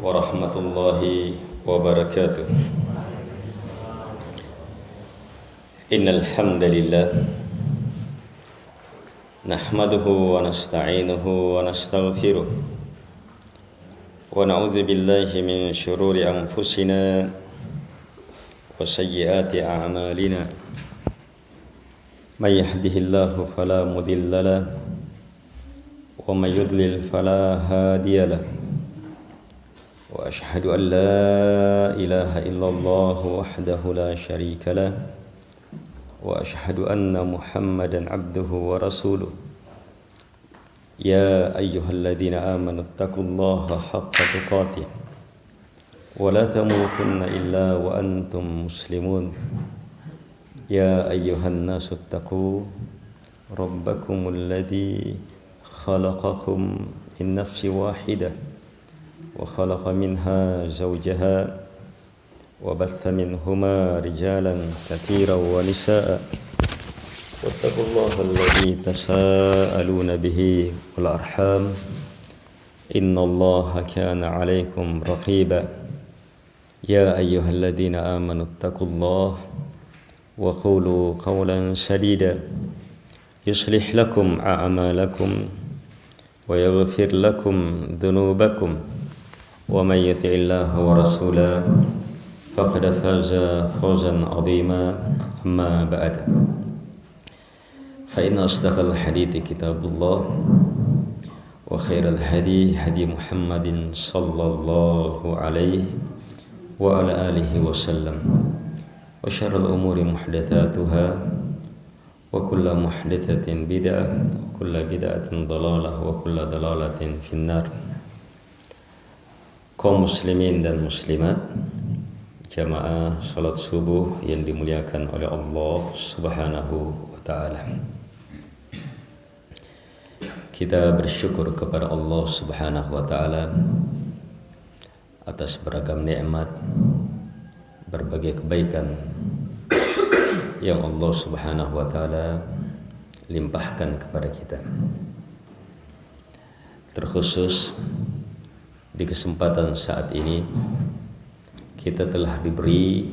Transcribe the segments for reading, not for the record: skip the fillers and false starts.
warahmatullahi wabarakatuh. Innal hamdalillah nahmaduhu wa nasta'inuhu wa nastaghfiruh wa na'udzu billahi min shururi anfusina wa sayyiati a'malina. May yahdihillahu fala mudilla lahu wa may yudlil fala hadiya lahu. Wa ashhadu an la ilaha illallah wahdahu la syarika lah wa ashhadu anna Muhammadan abduhu wa rasuluh. Ya ayyuhalladzina amanu taqullaha haqqa tuqatih wa la tamutunna illa wa antum muslimun. Ya ayyuhan nasu taqu rabbakumul ladzi khalaqakum min nafsin wahidah wa khalaqa minha zawjaha وبث منهما رجالا كثيرا ونساء واتقوا الله الذي تساءلون به والأرحام إن الله كان عليكم رقيبا. يا أيها الذين آمنوا اتقوا الله وقولوا قولا سديدا يصلح لكم أعمالكم ويغفر لكم ذنوبكم ومن يطع الله ورسوله فقد فاز فوزا عظيما. أما بعد فإن أصدق الحديث كتاب الله وخير الهدي هدي محمد صلى الله عليه وعلى آله وسلم وشر الأمور محدثاتها وكل محدثة بدعة وكل بدعة ضلالة وكل ضلالة في النار. Kaum muslimin dan muslimat, jamaah salat subuh yang dimuliakan oleh Allah Subhanahu wa taala. Kita bersyukur kepada Allah Subhanahu wa taala atas beragam nikmat, berbagai kebaikan yang Allah Subhanahu wa taala limpahkan kepada kita. Terkhusus di kesempatan saat ini kita telah diberi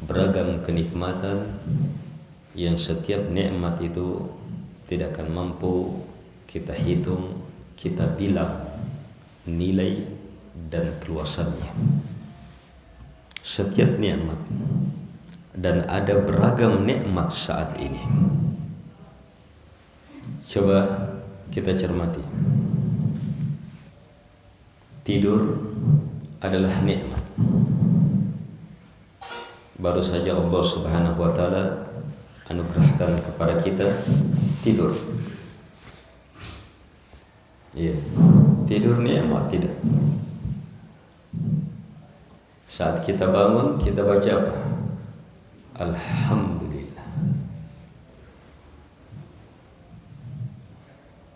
beragam kenikmatan yang setiap nikmat itu tidak akan mampu kita hitung, kita bilang nilai dan keluasannya. Setiap nikmat, dan ada beragam nikmat saat ini. Coba kita cermati. Tidur adalah nikmat. Baru saja Allah Subhanahu wa taala anugerahkan kepada kita tidur. Iya, tidur nikmat tidak? Saat kita bangun, kita baca apa? Alhamdulillah.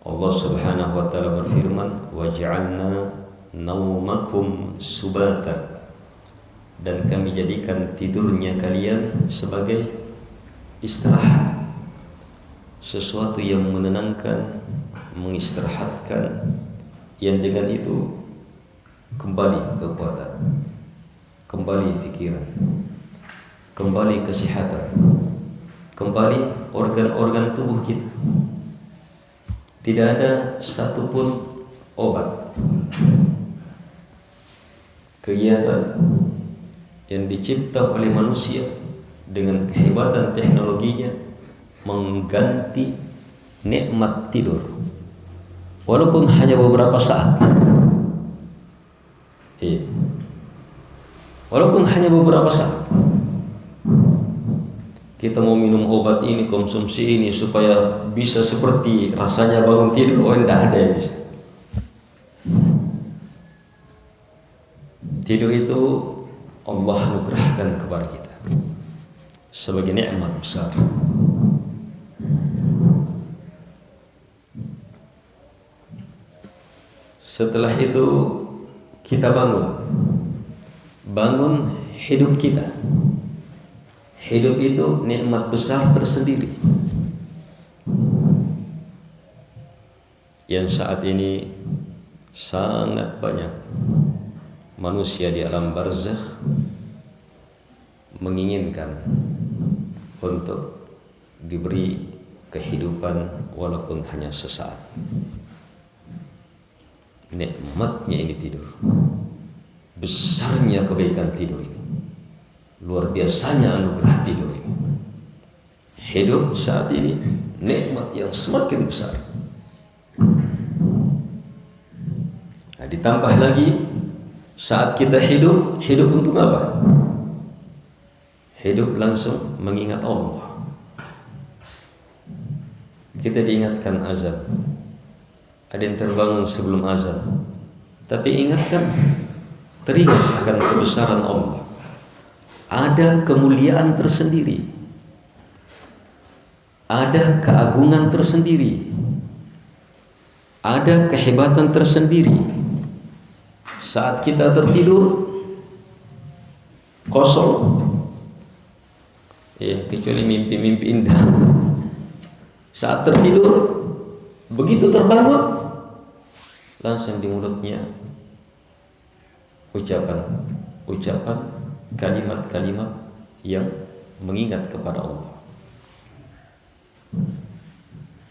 Allah Subhanahu wa taala berfirman, "Waj'alna naumakum subata," dan kami jadikan tidurnya kalian sebagai istirahat, sesuatu yang menenangkan, mengistirahatkan, yang dengan itu kembali kekuatan, kembali pikiran, kembali kesehatan, kembali organ-organ tubuh kita. Tidak ada satupun obat, kegiatan yang dicipta oleh manusia dengan kehebatan teknologinya mengganti nikmat tidur, walaupun hanya beberapa saat. Walaupun hanya beberapa saat. Kita mau minum obat ini, konsumsi ini supaya bisa seperti rasanya bangun tidur, tidak ada yang bisa. Tidur itu Allah anugerahkan kepada kita sebagai nikmat besar. Setelah itu kita bangun hidup kita. Hidup itu nikmat besar tersendiri yang saat ini sangat banyak manusia di alam barzakh menginginkan untuk diberi kehidupan walaupun hanya sesaat. Nikmatnya ini tidur, besarnya kebaikan tidur ini, luar biasanya anugerah tidur ini. Hidup saat ini nikmat yang semakin besar. Nah, ditambah lagi saat kita hidup untuk apa? Hidup langsung mengingat Allah. Kita diingatkan azan. Ada yang terbangun sebelum azan, tapi ingatkan, teringat akan kebesaran Allah. Ada kemuliaan tersendiri, ada keagungan tersendiri, ada kehebatan tersendiri. Saat kita tertidur kosong, ya, kecuali mimpi-mimpi indah. Saat tertidur, begitu terbangun, langsung di mulutnya ucapan kalimat-kalimat yang mengingat kepada Allah.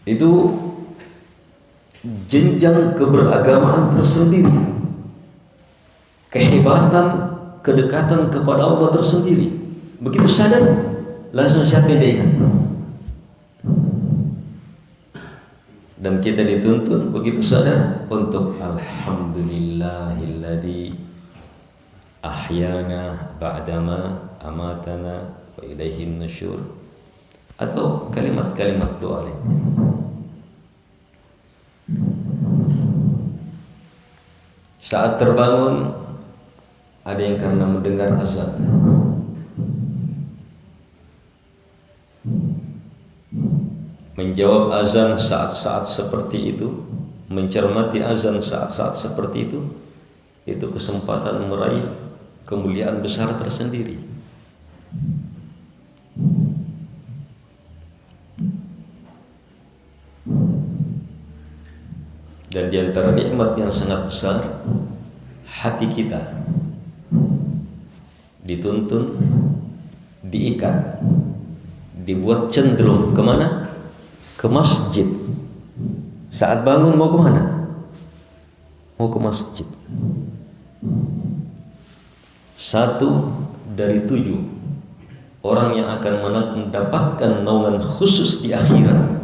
Itu jenjang keberagamaan tersendiri, kehebatan, kedekatan kepada Allah tersendiri. Begitu sadar, langsung siapa yang dia ingat? Dan kita dituntun begitu sadar untuk alhamdulillahilladzi ahyana ba'dama amatana wa ilaihin nusyur, atau kalimat-kalimat doa lainnya. Saat terbangun, ada yang karena mendengar azan, menjawab azan saat-saat seperti itu, mencermati azan saat-saat seperti itu kesempatan meraih kemuliaan besar tersendiri. Dan di antara nikmat yang sangat besar, hati kita dituntun, diikat, dibuat cenderung kemana? Ke masjid. Saat bangun mau kemana? Mau ke masjid. 1 dari 7 orang yang akan mendapatkan naungan khusus di akhirat,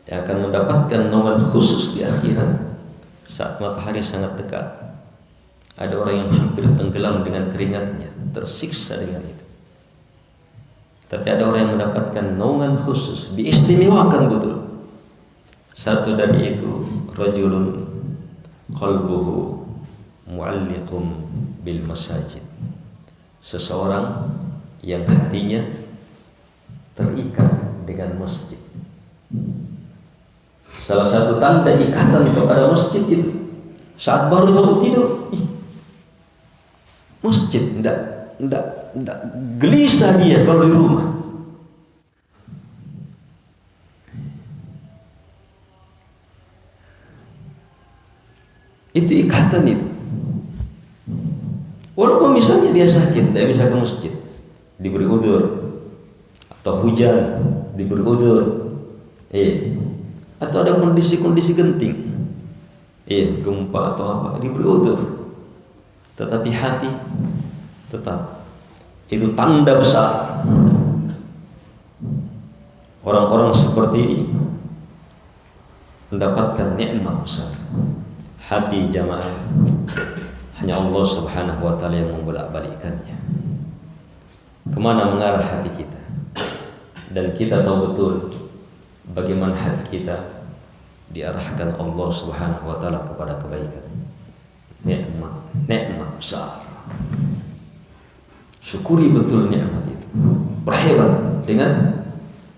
yang akan mendapatkan naungan khusus di akhirat saat matahari sangat dekat. Ada orang yang hampir tenggelam dengan keringatnya, tersiksa dengan itu. Tapi ada orang yang mendapatkan naungan khusus, diistimewakan betul. 1 dari itu, rajulun qalbuhu mu'alliqum bil masajid. Seseorang yang hatinya terikat dengan masjid. Salah satu tanda ikatan kepada masjid itu, saat baru bangun tidur, masjid, enggak gelisah dia kalau di rumah. Itu ikatan itu. Walaupun misalnya dia sakit, dia bisa ke masjid, diberi udzur, atau hujan, diberi udzur, atau ada kondisi-kondisi genting, gempa atau apa, diberi udzur. Tetapi hati tetap, itu tanda besar. Orang-orang seperti ini mendapatkan nikmat besar. Hati jamaah hanya Allah Subhanahu wa ta'ala yang membolak-balikkannya. Kemana mengarah hati kita? Dan kita tahu betul bagaimana hati kita diarahkan Allah Subhanahu wa ta'ala kepada kebaikan. Nikmat besar. Syukuri betul nikmat itu. Berhebat dengan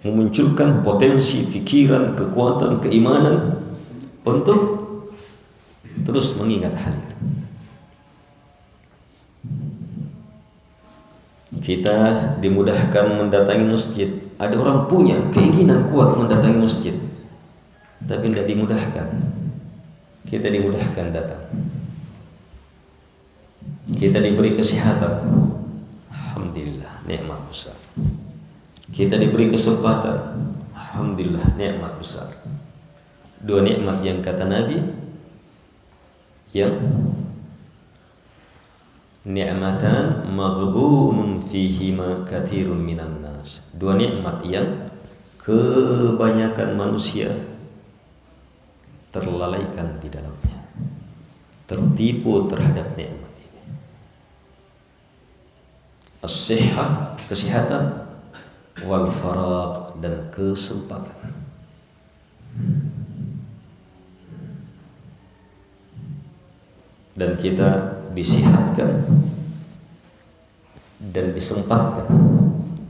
memunculkan potensi fikiran, kekuatan, keimanan untuk terus mengingat hal itu. Kita dimudahkan mendatangi masjid. Ada orang punya keinginan kuat mendatangi masjid, tapi tidak dimudahkan. Kita dimudahkan datang. Kita diberi kesehatan, alhamdulillah, nikmat besar. Kita diberi kesempatan, alhamdulillah, nikmat besar. Dua nikmat yang kata Nabi, yang ni'matan maghbunun fihima katsirun minan nas. Dua nikmat yang kebanyakan manusia terlalaikan di dalamnya, tertipu terhadap nikmat ini. As-sihhah, kesehatan, wal faragh, dan kesempatan. Dan kita disihatkan dan disempatkan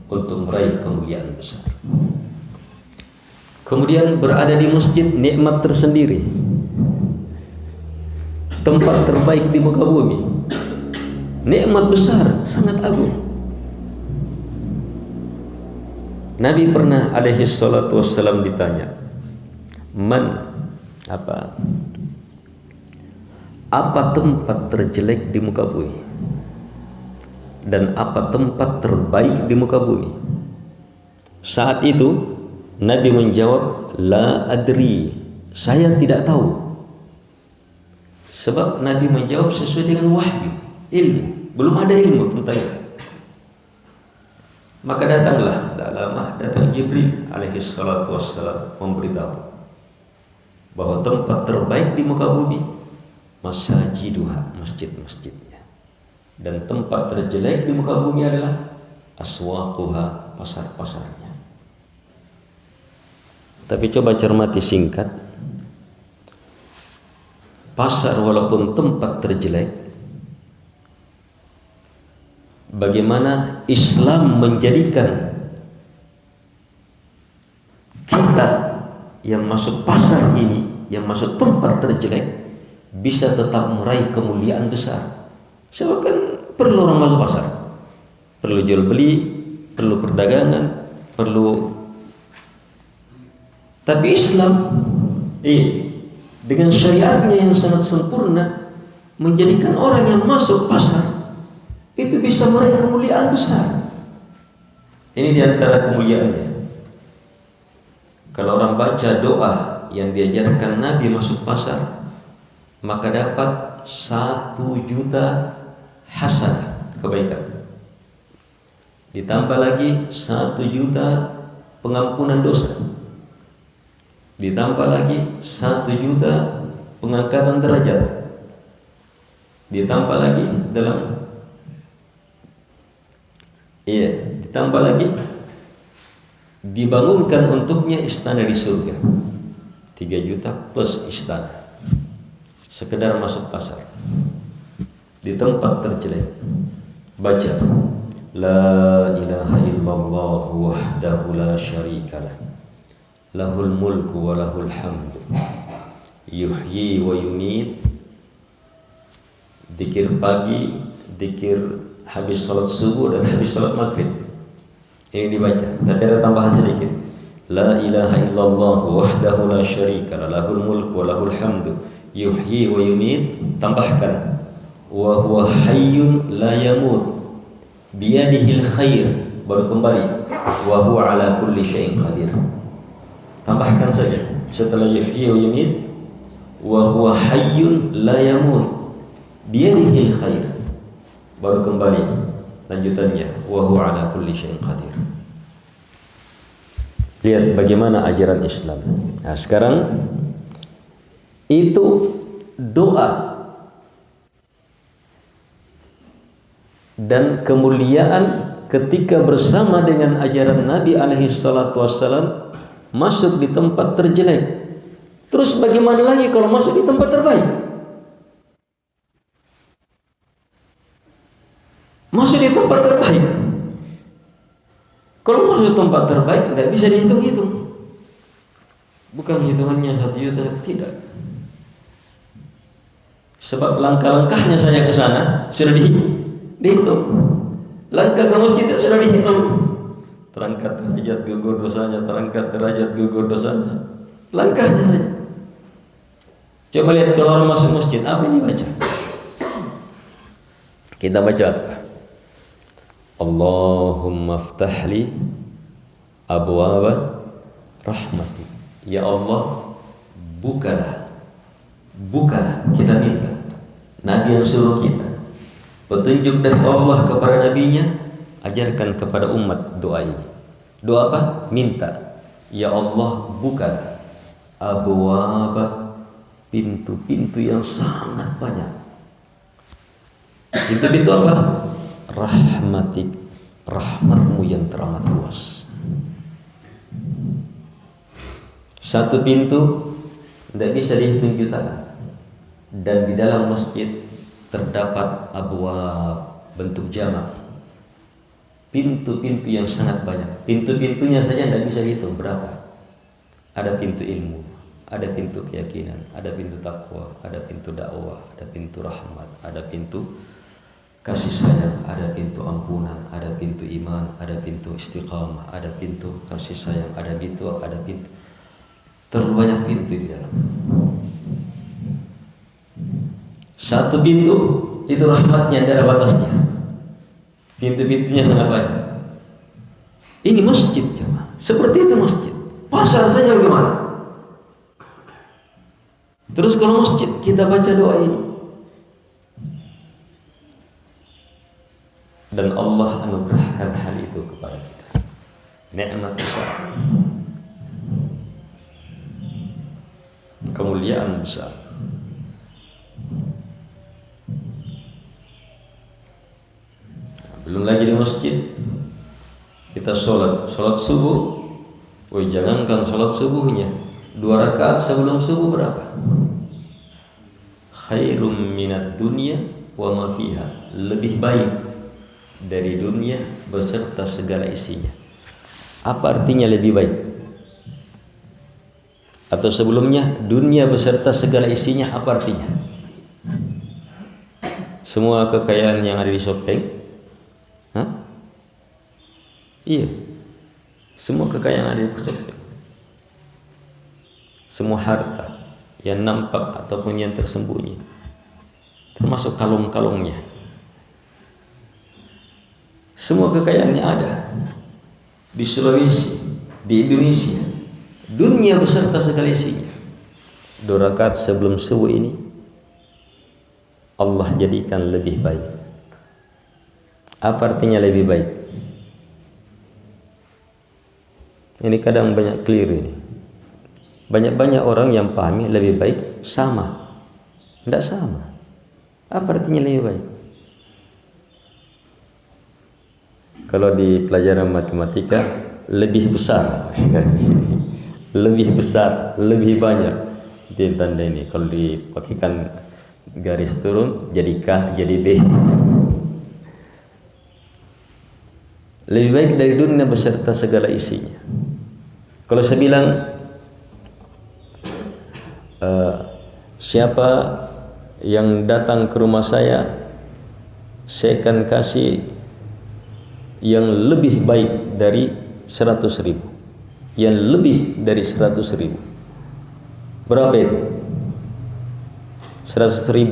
untuk meraih kemuliaan besar. Kemudian berada di masjid, nikmat tersendiri, tempat terbaik di muka bumi, nikmat besar, sangat agung. Nabi pernah alaihi salatu wassalam ditanya, apa tempat terjelek di muka bumi dan apa tempat terbaik di muka bumi? Saat itu Nabi menjawab, la adri, saya tidak tahu. Sebab Nabi menjawab sesuai dengan wahyu, ilmu, belum ada ilmu tentang itu. Maka datang Jibril alaihi salatu wassalam memberitahu bahwa tempat terbaik di muka bumi masajiduha, masjid-masjidnya, dan tempat terjelek di muka bumi adalah aswaquha, pasar-pasarnya. Tapi coba cermati singkat, pasar walaupun tempat terjelek, bagaimana Islam menjadikan kita yang masuk pasar ini, yang masuk tempat terjelek, bisa tetap meraih kemuliaan besar. Sebab kan perlu orang masuk pasar, perlu jual beli, perlu perdagangan, perlu. Tapi Islam dengan syariatnya yang sangat sempurna menjadikan orang yang masuk pasar itu bisa meraih kemuliaan besar. Ini diantara kemuliaannya. Kalau orang baca doa yang diajarkan Nabi masuk pasar, maka dapat 1 juta hasanah, kebaikan. Ditambah lagi 1 juta pengampunan dosa. Ditambah lagi 1 juta pengangkatan derajat. Ditambah lagi ditambah lagi dibangunkan untuknya istana di surga. 3 juta plus istana. Sekedar masuk pasar di tempat terjelek, baca la ilaha illallah wahdahu la syarikalah, lahul mulku wa lahul hamdu, yuhyi wa yumit. Zikir pagi, zikir habis salat subuh dan habis salat maghrib, ini dibaca. Tapi ada tambahan sedikit, la ilaha illallah wahdahu la syarikalah, lahul mulku wa lahul hamdu, yuhyi wa yumit. Tambahkan wa huwa hayyun la yamut biyadihil khair, baru kembali wa huwa ala kulli syai'in qadir. Tambahkan saja setelah yuhyi wa yumit, wa huwa hayyun la yamut biyadihil khair, baru kembali lanjutannya wa huwa ala kulli syai'in qadir. Lihat bagaimana ajaran Islam. Nah, sekarang itu doa dan kemuliaan ketika bersama dengan ajaran Nabi alaihi salatu wassalam masuk di tempat terjelek. Terus bagaimana lagi kalau masuk di tempat terbaik? Masuk di tempat terbaik. Kalau masuk di tempat terbaik tidak bisa dihitung-hitung. Bukan hitungannya 1 juta, tidak. Sebab langkah-langkahnya saya ke sana sudah dihitung. Langkah ke masjid sudah dihitung. Terangkat derajat gugur dosanya, terangkat derajat gugur dosanya. Langkahnya saja. Coba lihat kalau orang masuk masjid, apa yang dibaca? Kita baca Allahumma ftahli abwaba rahmati. Ya Allah, bukalah, kita minta. Nabi yang suruh kita, petunjuk dari Allah kepada nabinya, ajarkan kepada umat doa ini. Doa apa? Minta. Ya Allah, bukalah abwaba, pintu-pintu yang sangat banyak. Pintu-pintu apa? Rahmatik, rahmatmu yang teramat luas. Satu pintu tidak bisa dihitung jutaan. Dan di dalam masjid terdapat abwab, bentuk jamak, pintu-pintu yang sangat banyak. Pintu-pintunya saja tidak bisa dihitung berapa. Ada pintu ilmu, ada pintu keyakinan, ada pintu takwa, ada pintu dakwah, ada pintu rahmat, ada pintu kasih sayang, ada pintu ampunan, ada pintu iman, ada pintu istiqamah, ada pintu kasih sayang, ada pintu terlalu banyak pintu di dalam. Satu pintu itu rahmatnya tidak ada batasnya. Pintu-pintunya sangat banyak. Ini masjid jemaah. Seperti itu masjid. Pasar saja bagaimana? Terus kalau masjid kita baca doa ini, dan Allah anugerahkan hal itu kepada kita. Nikmat besar, kemuliaan besar. Belum lagi di masjid kita sholat subuh. Woi, jangankan sholat subuhnya, 2 rakaat sebelum subuh berapa? Khairum minad dunya wa ma fiha, lebih baik dari dunia beserta segala isinya. Apa artinya lebih baik? Atau sebelumnya, dunia beserta segala isinya apa artinya? Semua kekayaan yang ada di Sopeng. Hah? Iya. Semua kekayaan yang ada di Sopeng. Semua harta yang nampak ataupun yang tersembunyi, termasuk kalung-kalungnya. Semua kekayaannya ada di Sulawesi, di Indonesia, dunia beserta segala isinya. 2 rakaat sebelum subuh ini Allah jadikan lebih baik. Apa artinya lebih baik? Ini kadang banyak keliru ini. Banyak orang yang pahami lebih baik sama. Tidak sama. Apa artinya lebih baik? Kalau di pelajaran matematika, lebih besar, lebih besar, lebih banyak. Itu tanda ini. Kalau dipakaikan garis turun, jadi K, jadi B. Lebih baik dari dunia beserta segala isinya. Kalau saya bilang, siapa yang datang ke rumah saya akan kasih yang lebih baik dari 100.000, yang lebih dari 100.000. Berapa itu? 100.000,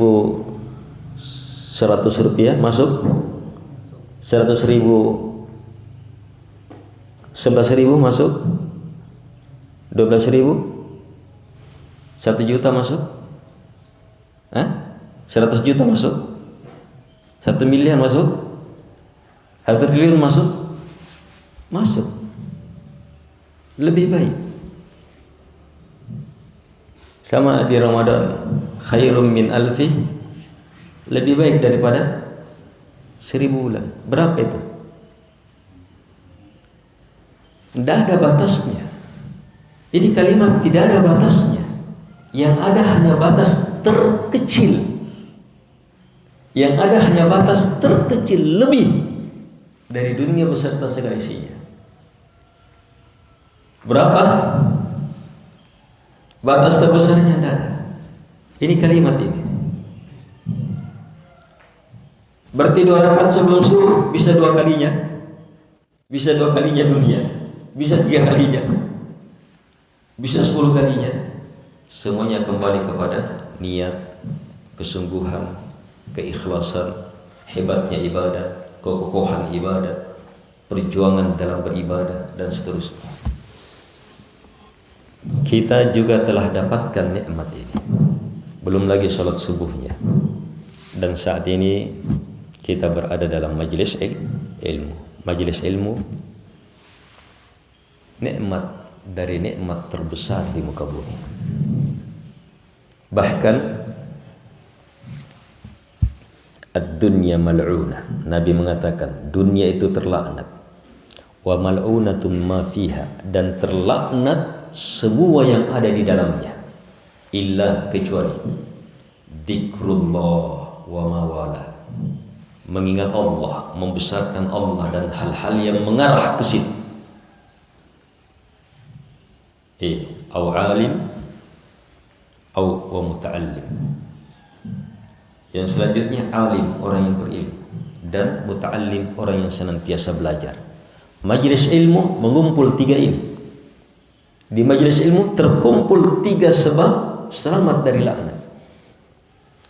100 rupiah masuk? 100.000, 11.000 masuk? 12.000? 1 juta masuk? 100 juta masuk? 1 miliar masuk? 1 triliun masuk? Masuk. Lebih baik. Sama di Ramadan, khairum min alfi, lebih baik daripada 1000 bulan. Berapa itu? Tidak ada batasnya. Ini kalimat tidak ada batasnya. Yang ada hanya batas terkecil. Yang ada hanya batas terkecil, lebih dari dunia beserta segala isinya. Berapa? Batas terbesarnya tidak ada. Ini kalimat ini. Berarti 2 rakaat sebelum subuh bisa 2 kalinya. Bisa 2 kalinya dunia. Bisa 3 kalinya. Bisa 10 kalinya. Semuanya kembali kepada niat, kesungguhan, keikhlasan, hebatnya ibadah, kekokohan ibadah, perjuangan dalam beribadah dan seterusnya. Kita juga telah dapatkan nikmat ini. Belum lagi salat subuhnya. Dan saat ini kita berada dalam majelis ilmu. Majelis ilmu nikmat dari nikmat terbesar di muka bumi. Bahkan ad-dunya mal'unah. Nabi mengatakan dunia itu terlaknat. Wa mal'unatun ma fiha, dan terlaknat semua yang ada di dalamnya, illa kecuali dzikrullah wa mawala, mengingat Allah, membesarkan Allah dan hal-hal yang mengarah ke situ. Au alim au wa muta'allim. Yang selanjutnya alim, orang yang berilmu, dan muta'allim, orang yang senantiasa belajar. Majelis ilmu mengumpul tiga ini. Di majelis ilmu terkumpul tiga sebab selamat dari laknat.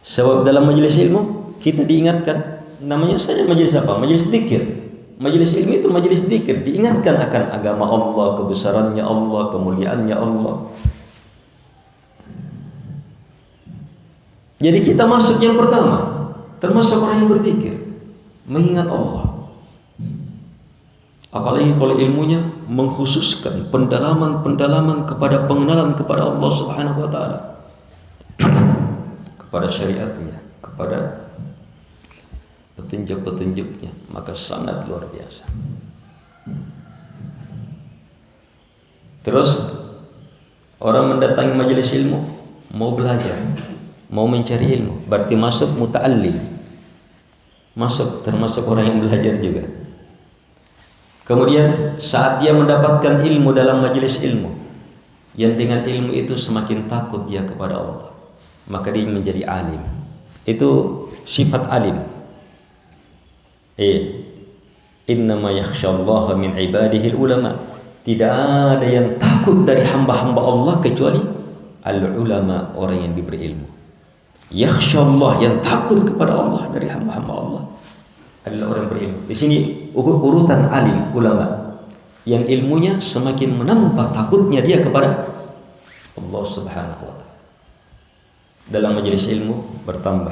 Sebab dalam majelis ilmu kita diingatkan, namanya saja majelis apa? Majelis zikir. Majelis ilmu itu majelis zikir, diingatkan akan agama Allah, kebesarannya Allah, kemuliaannya Allah. Jadi kita masuk yang pertama, termasuk orang yang berzikir, mengingat Allah. Apalagi kalau ilmunya mengkhususkan pendalaman kepada pengenalan kepada Allah Subhanahu wa taala, kepada syariatnya, kepada petunjuk-petunjuknya, maka sangat luar biasa. Terus orang mendatangi majelis ilmu mau belajar, mau mencari ilmu, berarti masuk muta'allim, masuk termasuk orang yang belajar juga. Kemudian saat dia mendapatkan ilmu dalam majelis ilmu, yang dengan ilmu itu semakin takut dia kepada Allah, maka dia menjadi alim. Itu sifat alim. Innama yakhsyallaha min ibadihi ulama. Tidak ada yang takut dari hamba-hamba Allah kecuali al-ulama, orang yang diberi ilmu. Yakhsyallah, yang takut kepada Allah dari hamba-hamba Allah adalah orang berilmu. Di sini urutan alim, ulama, yang ilmunya semakin menambah takutnya dia kepada Allah Subhanahu wa taala. Dalam majelis ilmu bertambah.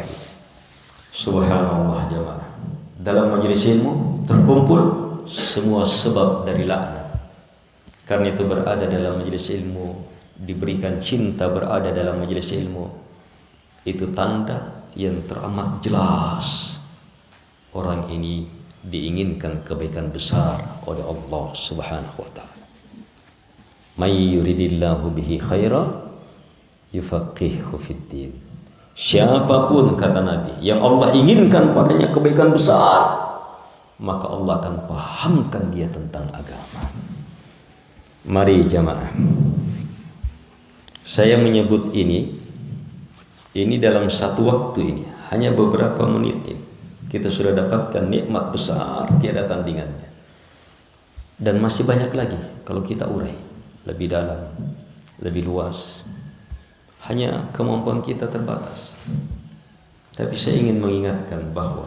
Subhanallah jamaah. Dalam majelis ilmu terkumpul semua sebab dari laknat. Karena itu berada dalam majelis ilmu, diberikan cinta berada dalam majelis ilmu, itu tanda yang teramat jelas. Orang ini diinginkan kebaikan besar oleh Allah Subhanahu wa taala. May yuridillahu bihi khaira yufaqihu fiddin. Siapapun, kata Nabi, yang Allah inginkan padanya kebaikan besar, maka Allah akan pahamkan dia tentang agama. Mari jamaah, saya menyebut ini dalam satu waktu ini, hanya beberapa menit ini, kita sudah dapatkan nikmat besar tiada tandingannya. Dan masih banyak lagi kalau kita urai lebih dalam, lebih luas. Hanya kemampuan kita terbatas. Tapi saya ingin mengingatkan bahwa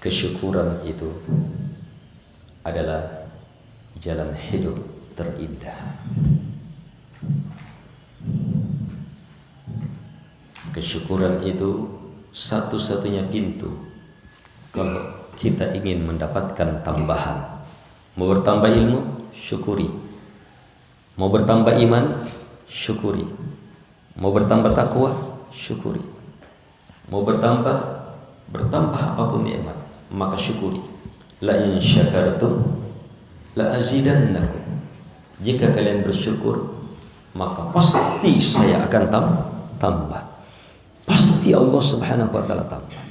kesyukuran itu adalah jalan hidup terindah. Kesyukuran itu satu-satunya pintu kalau kita ingin mendapatkan tambahan. Mau bertambah ilmu, syukuri. Mau bertambah iman, syukuri. Mau bertambah takwa, syukuri. Mau bertambah apapun nikmat, maka syukuri. La in syakartum la azidannakum. Jika kalian bersyukur, maka pasti saya akan tambah. Pasti Allah Subhanahu wa taala tambah.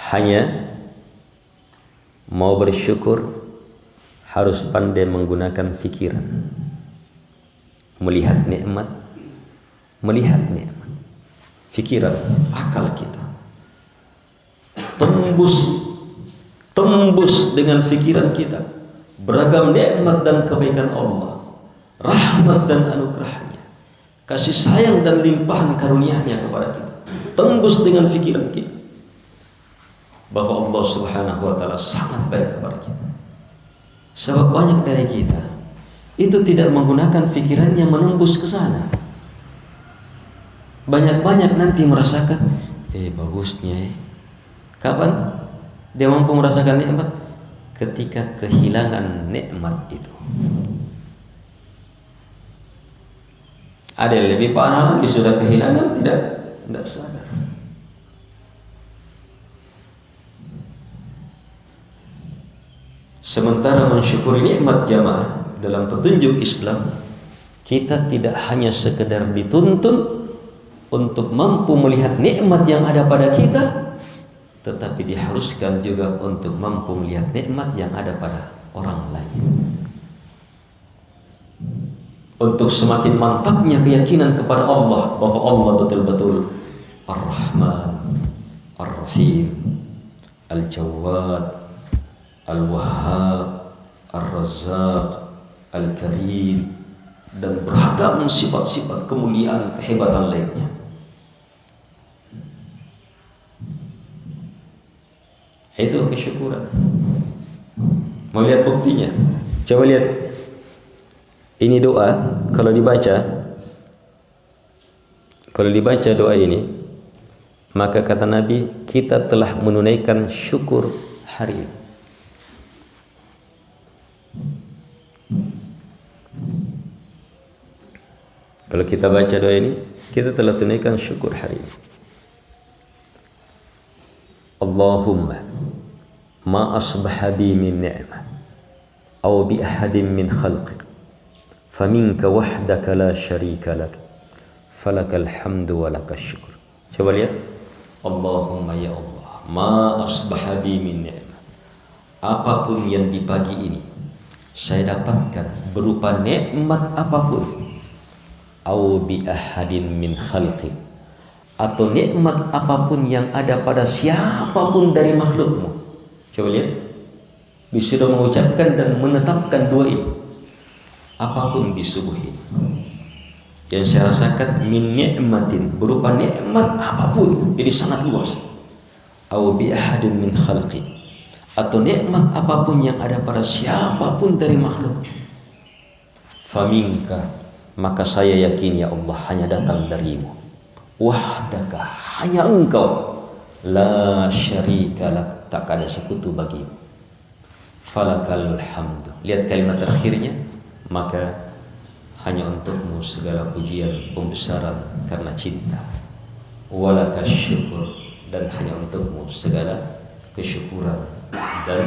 Hanya mau bersyukur harus pandai menggunakan fikiran, melihat nikmat, fikiran, akal kita tembus dengan fikiran kita beragam nikmat dan kebaikan Allah, rahmat dan anugerahnya, kasih sayang dan limpahan karunia-Nya kepada kita. tembus dengan pikiran kita bahwa Allah Subhanahu wa taala sangat baik kepada kita. Sebab banyak dari kita itu tidak menggunakan pikirannya menembus ke sana. Banyak-banyak nanti merasakan bagusnya. Kapan dia mampu merasakan nikmat? Ketika kehilangan nikmat itu. Ada yang lebih parah lagi, sudah kehilangan tidak sadar. Sementara mensyukuri nikmat jamaah dalam petunjuk Islam, kita tidak hanya sekedar dituntun untuk mampu melihat nikmat yang ada pada kita, tetapi diharuskan juga untuk mampu melihat nikmat yang ada pada orang lain. Untuk semakin mantapnya keyakinan kepada Allah bahwa Allah betul-betul Ar-Rahman, Ar-Rahim, Al-Jawad, Al-Wahhab, Ar-Razzaq, Al-Karim, dan beragam sifat-sifat kemuliaan kehebatan lainnya. Itu kesyukuran. Mau lihat buktinya? Coba lihat. Ini doa, kalau dibaca doa ini, maka kata Nabi, kita telah menunaikan syukur hari ini. Kalau kita baca doa ini, kita telah tunaikan syukur hari ini. Allahumma ma asbaha bi min ni'mah aw bi ahadin min khalqik faminka wahdaka la syarika lak falakal hamdu wa lakas syukur. Coba lihat. Allahumma ya Allah, ma asbaha bi min ni'mah, apapun yang di pagi ini saya dapatkan berupa nikmat apapun, au bi ahadin min khalqik, atau nikmat apapun yang ada pada siapapun dari makhlukmu. Coba lihat, disuruh mengucapkan dan menetapkan doa ini. Apapun di subuh ini yang saya rasakan min ni'matin, berupa nikmat apapun, ini sangat luas. Au bi ahadin min khalqi, atau nikmat apapun yang ada pada siapapun dari makhluk. Faminka, maka saya yakin ya Allah hanya datang darimu. Wahdaka, hanya engkau. La syarika lak, tak ada sekutu bagimu. Falakal hamdu. Lihat kalimat terakhirnya, maka hanya untukmu segala pujian pembesaran karena cinta. Walakas syukur, dan hanya untukmu segala kesyukuran dan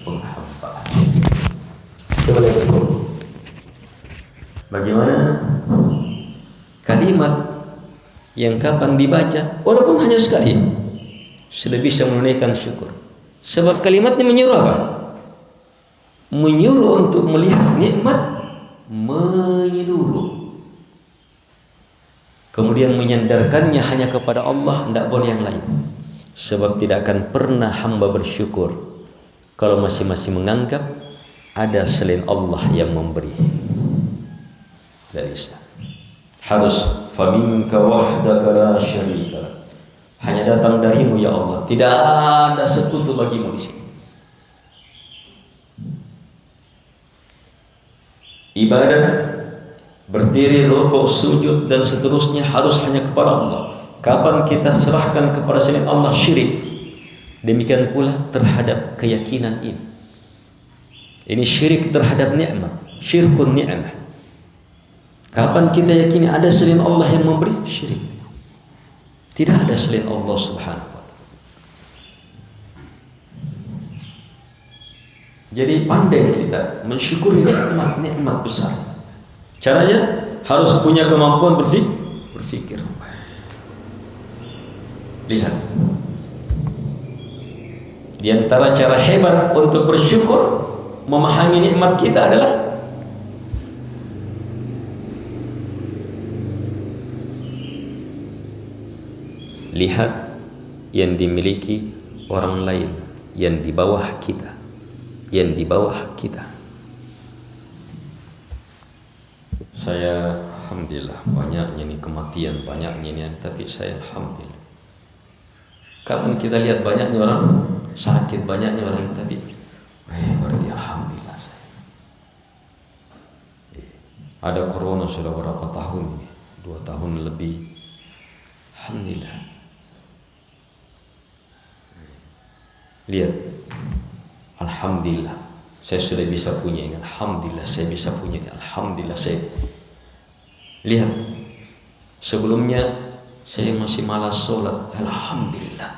penghambaan. Coba lihat bagaimana kalimat yang kapan dibaca, walaupun hanya sekali, sudah bisa menunaikan syukur. Sebab kalimatnya menyuruh apa? Menyuruh untuk melihat nikmat menyeluruh. Kemudian menyandarkannya hanya kepada Allah, tidak boleh yang lain. Sebab tidak akan pernah hamba bersyukur kalau masing-masing menganggap ada selain Allah yang memberi. Tidak bisa. Harus faminka wahdaka la syarika lak. Hanya datang darimu ya Allah, tidak ada sekutu bagimu di sini. Ibadah, berdiri, rukuk, sujud dan seterusnya harus hanya kepada Allah. Kapan kita serahkan kepada selain Allah, syirik. Demikian pula terhadap keyakinan ini. Ini syirik terhadap nikmat, syirkun ni'mah. Kapan kita yakini ada selain Allah yang memberi, syirik. Tidak ada selain Allah Subhanahu wa ta'ala. Jadi pandai kita mensyukuri nikmat besar. Caranya harus punya kemampuan berfikir. Lihat. Di antara cara hebat untuk bersyukur, memahami nikmat kita adalah lihat yang dimiliki orang lain yang di bawah kita. Yang di bawah kita. Saya alhamdulillah banyaknya nih kematian, banyaknya nih, tapi saya alhamdulillah Kapan kita lihat banyaknya orang sakit, banyaknya orang tapi berarti alhamdulillah saya. Ada corona sudah berapa tahun ini? 2 tahun lebih. Alhamdulillah. Lihat, alhamdulillah saya sudah bisa punya ini. Alhamdulillah saya bisa punya ini. Alhamdulillah saya. Lihat, sebelumnya saya masih malas sholat. Alhamdulillah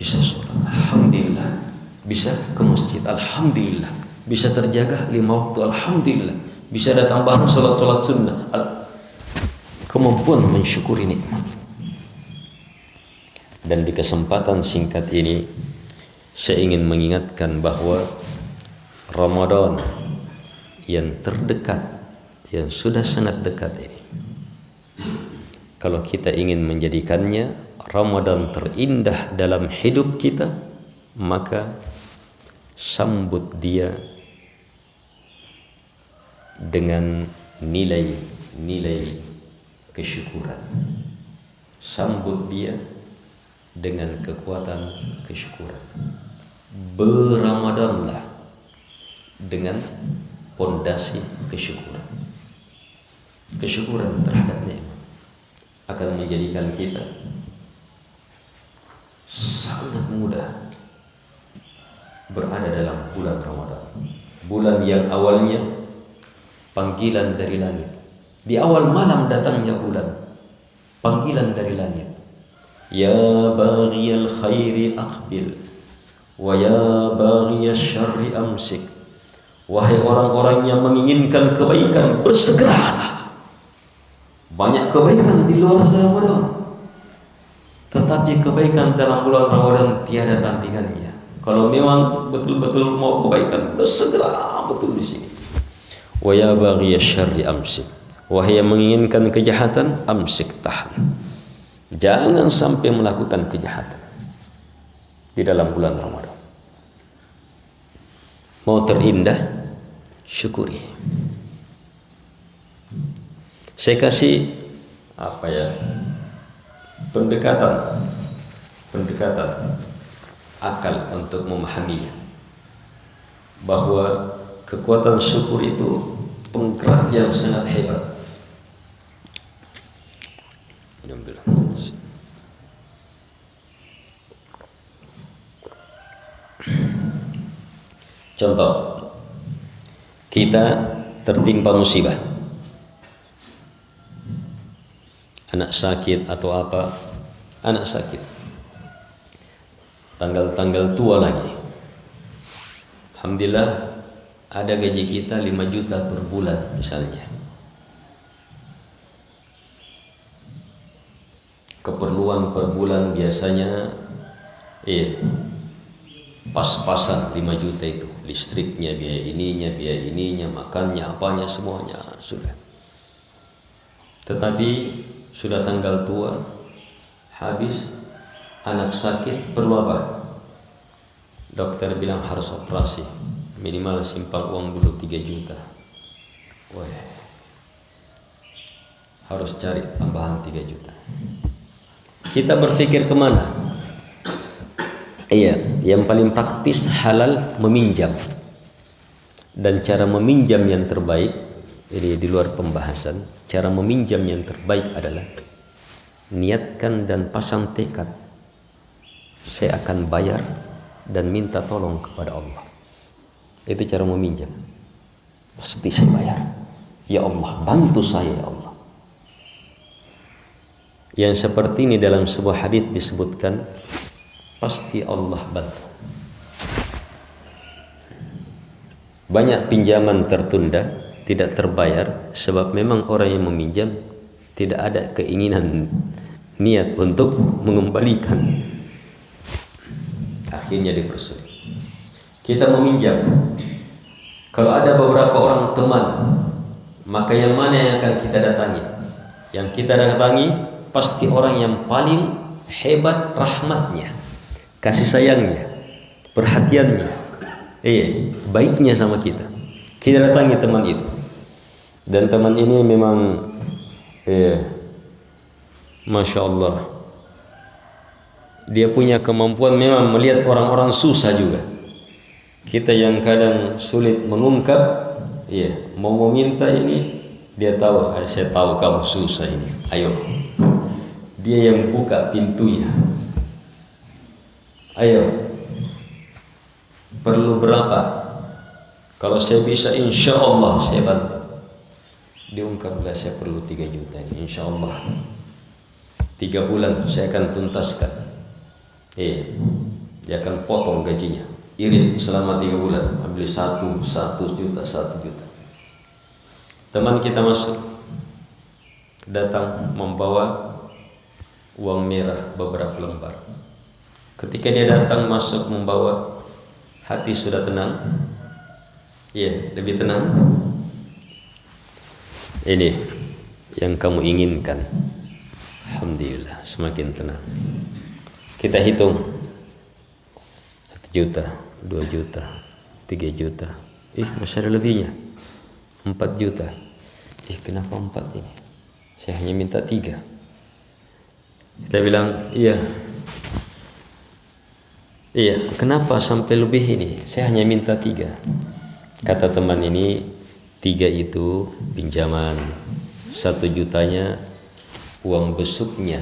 bisa sholat. Alhamdulillah bisa ke masjid. Alhamdulillah bisa terjaga 5 waktu. Alhamdulillah bisa ada tambahan sholat sunnah. Kemampuan mensyukuri nikmat. Dan di kesempatan singkat ini saya ingin mengingatkan bahwa Ramadan yang terdekat, yang sudah sangat dekat ini, kalau kita ingin menjadikannya Ramadan terindah dalam hidup kita, maka sambut dia dengan nilai kesyukuran. Sambut dia dengan kekuatan kesyukuran. Beramadanlah dengan pondasi kesyukuran. Kesyukuran terhadap nikmat akan menjadikan kita sangat mudah berada dalam bulan Ramadan. Bulan yang awalnya panggilan dari langit. Di awal malam datangnya bulan, panggilan dari langit. Ya baghiyal khairi aqbil wa ya baghiyasy syarri amsik. Wahai orang-orang yang menginginkan kebaikan, bersegeralah. Banyak kebaikan di luar Ramadan, tetapi kebaikan dalam bulan Ramadan tiada tandingannya. Kalau memang betul-betul mau kebaikan, bersegera betul di sini. Wa ya baghiyasy syarri amsik. Wahai yang menginginkan kejahatan, amsik, tahan. Jangan sampai melakukan kejahatan di dalam bulan Ramadan. Mau terindah, syukuri. Saya kasih pendekatan akal untuk memahaminya, bahwa kekuatan syukur itu penggerak yang sangat hebat. Contoh, kita tertimpa musibah, anak sakit atau apa, anak sakit, tanggal tua lagi. Alhamdulillah ada gaji kita 5 juta per bulan misalnya. Keperluan per bulan biasanya pas-pasan 5 juta itu. Listriknya, biaya ininya, makannya, apanya, semuanya sudah. Tetapi sudah tanggal tua, habis, anak sakit, perlu apa? Dokter bilang harus operasi, minimal simpan uang dulu 3 juta. Wah, harus cari tambahan 3 juta. Kita berpikir kemana? Iya, yang paling praktis halal meminjam. Dan cara meminjam yang terbaik, ini di luar pembahasan, cara meminjam yang terbaik adalah niatkan dan pasang tekad. Saya akan bayar dan minta tolong kepada Allah. Itu cara meminjam. Pasti saya bayar. Ya Allah, bantu saya ya Allah. Yang seperti ini dalam sebuah hadits disebutkan, pasti Allah bantu. Banyak pinjaman tertunda, tidak terbayar, sebab memang orang yang meminjam tidak ada keinginan, niat untuk mengembalikan. Akhirnya dipersulit. Kita meminjam. Kalau ada beberapa orang teman, maka yang mana yang akan kita datangi? Yang kita datangi pasti orang yang paling hebat rahmatnya, kasih sayangnya, perhatiannya, baiknya sama kita. Kita datangi teman itu, dan teman ini memang, masya Allah, dia punya kemampuan memang melihat orang-orang susah juga. Kita yang kadang sulit mengungkap, iya, mau meminta ini, dia tahu, saya tahu kamu susah ini, ayo. Dia yang buka pintunya. Ayo, perlu berapa? Kalau saya bisa, insya Allah saya bantu. Diungkaplah, saya perlu 3 juta ini, insya Allah 3 bulan saya akan tuntaskan. Dia akan potong gajinya, irit selama 3 bulan, ambil 1 juta. Teman kita masuk, datang membawa uang merah beberapa lembar. Ketika dia datang masuk membawa, hati sudah tenang, lebih tenang. Ini yang kamu inginkan. Alhamdulillah, semakin tenang. Kita hitung 1 juta, 2 juta, 3 juta. Masih ada lebihnya, 4 juta. Kenapa 4 ini? Saya hanya minta 3. Kita bilang, iya, kenapa sampai lebih ini? Saya hanya minta 3. Kata teman ini, 3 itu pinjaman, 1 jutanya uang besuknya,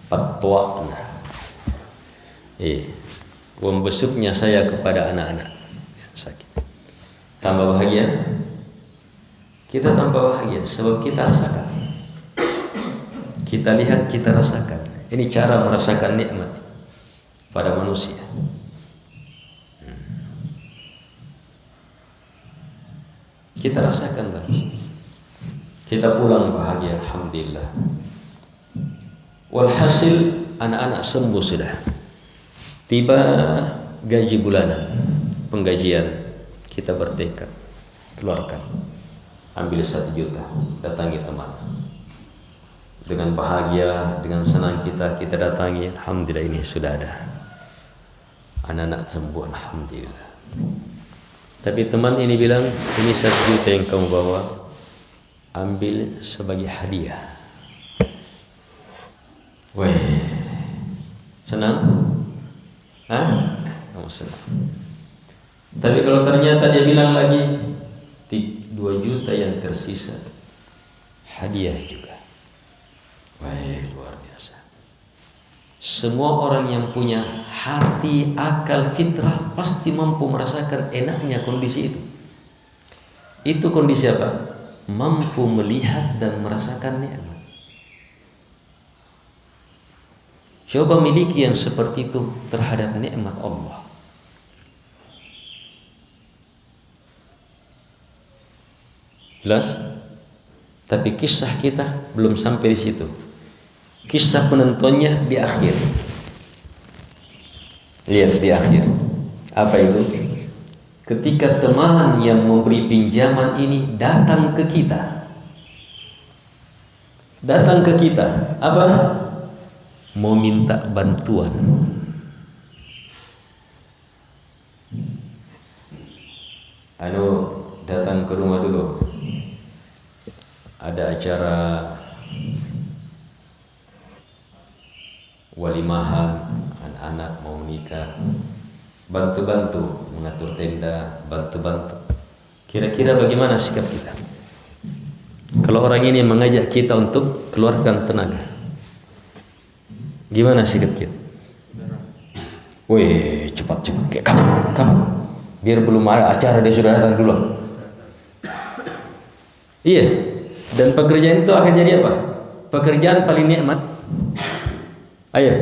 patwa'na. Uang besuknya saya kepada anak-anak yang sakit. Tambah bahagia? Kita tambah bahagia sebab kita rasakan. Kita lihat, kita rasakan. Ini cara merasakan nikmat pada manusia. Kita rasakan lagi. Kita pulang bahagia, alhamdulillah. Walhasil anak-anak sembuh sudah. Tiba gaji bulanan, penggajian, kita bertekad keluarkan, ambil 1 juta, datangi teman. Dengan bahagia, dengan senang kita datangi, alhamdulillah ini sudah ada. Anak-anak sembuh, alhamdulillah. Tapi teman ini bilang, ini 1 juta yang kamu bawa, ambil sebagai hadiah. Senang? Kamu senang. Tapi kalau ternyata dia bilang lagi 2 juta yang tersisa, hadiah juga. Luar biasa. Semua orang yang punya hati, akal, fitrah pasti mampu merasakan enaknya kondisi itu. Itu kondisi apa? Mampu melihat dan merasakan nikmat. Coba miliki yang seperti itu terhadap nikmat Allah. Jelas? Tapi kisah kita belum sampai di situ. Kisah penontonnya di akhir. Lihat di akhir. Apa itu? Ketika teman yang memberi pinjaman ini datang ke kita. Datang ke kita. Apa? Mau minta bantuan. Datang ke rumah dulu. Ada acara walimahan, anak-anak mau menikah, bantu-bantu mengatur tenda, bantu-bantu. Kira-kira bagaimana sikap kita? Kalau orang ini mengajak kita untuk keluarkan tenaga, gimana sikap kita? Cepat, kayak kamu. Biar belum ada acara dia sudah datang dulu. Iya. Dan pekerjaan itu akan jadi apa? Pekerjaan paling nikmat. Ayo,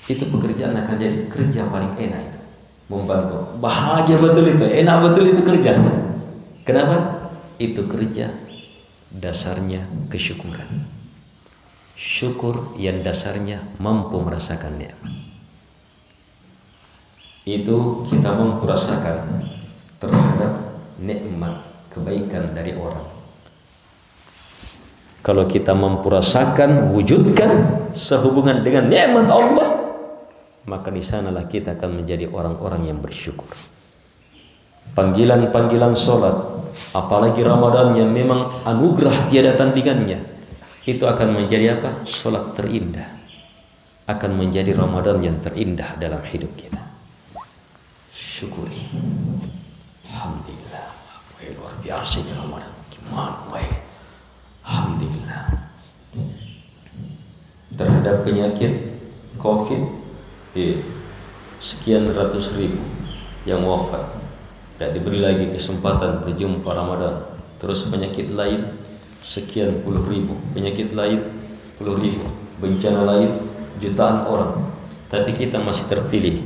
itu pekerjaan akan jadi kerja paling enak itu. Membantu, bahagia betul itu, enak betul itu kerja. Kenapa? Itu kerja dasarnya kesyukuran. Syukur yang dasarnya mampu merasakan nikmat. Itu kita mampu rasakan terhadap nikmat kebaikan dari orang. Kalau kita mampu rasakan, wujudkan sehubungan dengan nikmat Allah, maka di sanalah kita akan menjadi orang-orang yang bersyukur. Panggilan-panggilan sholat, apalagi Ramadan yang memang anugerah tiada tandingannya, itu akan menjadi apa? Sholat terindah. akan menjadi Ramadan yang terindah dalam hidup kita. Syukuri. Alhamdulillah. Luar biasa ini Ramadan. Gimana baik. Alhamdulillah. Terhadap penyakit COVID, sekian ratus ribu yang wafat, tak diberi lagi kesempatan berjumpa Ramadan. Terus penyakit lain sekian puluh ribu, penyakit lain puluh ribu, bencana lain jutaan orang, tapi kita masih terpilih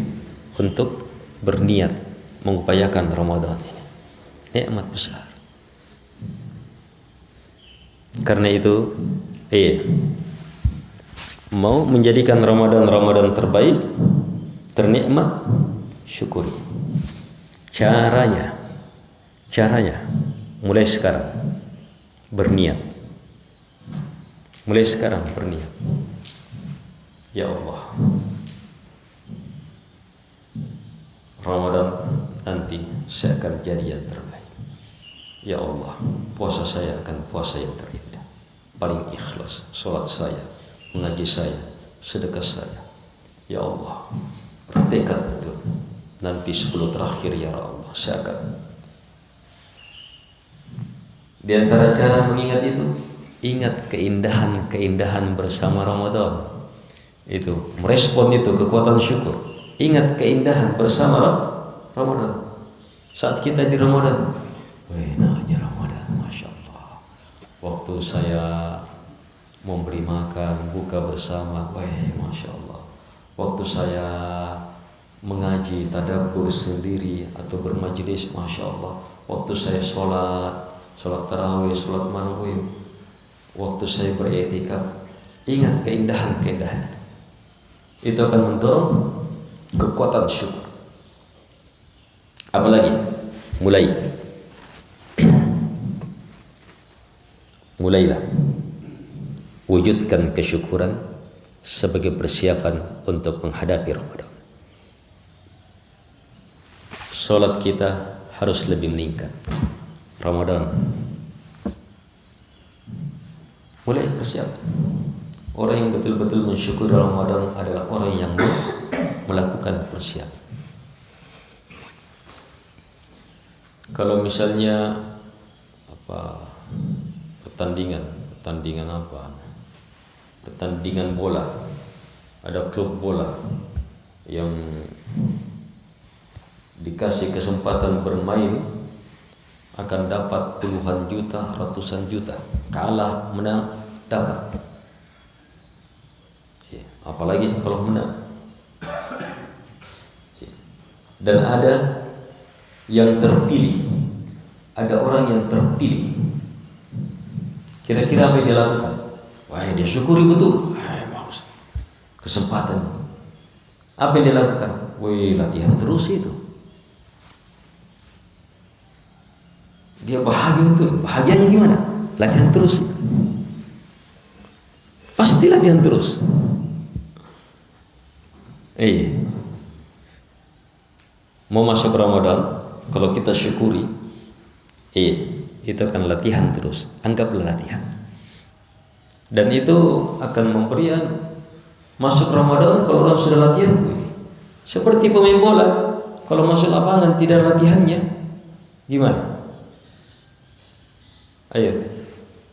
untuk berniat mengupayakan Ramadan ini. Nikmat besar. Karena itu, mau menjadikan Ramadan terbaik, ternikmat, syukuri. Caranya mulai sekarang berniat. Mulai sekarang berniat. Ya Allah, Ramadan nanti saya akan jadi yang terbaik. Ya Allah, puasa saya akan puasa yang terindah, paling ikhlas. Salat saya, mengaji saya, sedekah saya. Ya Allah, bertekad betul. Nanti 10 terakhir ya Allah, saya akan. Di antara cara mengingat itu, ingat keindahan-keindahan bersama Ramadan. Itu merespon itu kekuatan syukur. Ingat keindahan bersama Ramadan. Saat kita di Ramadan, nanya Ramadan, Masya Allah. Waktu saya memberi makan, buka bersama, Masya Allah. Waktu saya mengaji, tadabbur sendiri atau bermajelis, Masya Allah. Waktu saya sholat tarawih, sholat maghrib, waktu saya beriktikaf, ingat keindahan-keindahan itu akan mendorong kekuatan syukur. Apalagi mulailah wujudkan kesyukuran sebagai persiapan untuk menghadapi Ramadan. Salat kita harus lebih meningkat. Ramadan mulai persiapan. Orang yang betul-betul mensyukuri Ramadan adalah orang yang melakukan persiapan. Kalau misalnya pertandingan bola, ada klub bola yang dikasih kesempatan bermain, akan dapat puluhan juta, ratusan juta. Kalah, menang, dapat. Apalagi kalau menang. Dan ada yang terpilih. Ada orang yang terpilih. Kira-kira apa yang dia lakukan? Dia syukuri betul. Bagus. Kesempatan. Apa yang dia lakukan? Latihan terus itu. Dia bahagia betul. Bahagianya gimana? Latihan terus. Pasti latihan terus. Mau masuk Ramadan, kalau kita syukuri, itu akan latihan terus. Anggaplah latihan. Dan itu akan memberikan masuk Ramadan kalau orang sudah latihan. Seperti pemain bola, kalau masuk lapangan tidak latihannya, gimana? Ayo,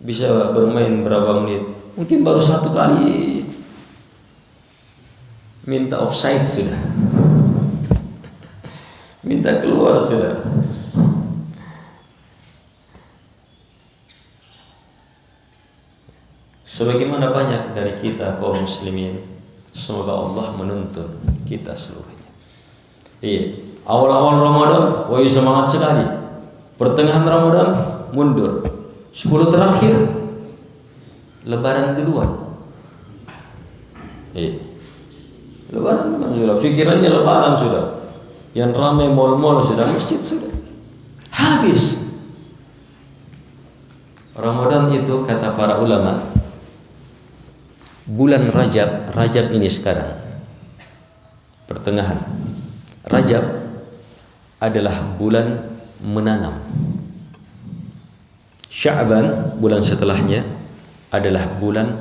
bisa bermain berapa menit? Mungkin baru 1 kali minta offside sudah, minta keluar sudah. Sebagaimana banyak dari kita kaum muslimin, semoga Allah menuntun kita seluruhnya. Awal-awal Ramadan, semangat sekali. Pertengahan Ramadan mundur. 10 terakhir Lebaran duluan. Lebaran kan sudah, pikirannya Lebaran sudah. Yang ramai mal-mal sudah, masjid sudah. Habis. Ramadan itu kata para ulama, bulan Rajab ini sekarang, pertengahan. Rajab adalah bulan menanam. Sya'ban, bulan setelahnya, adalah bulan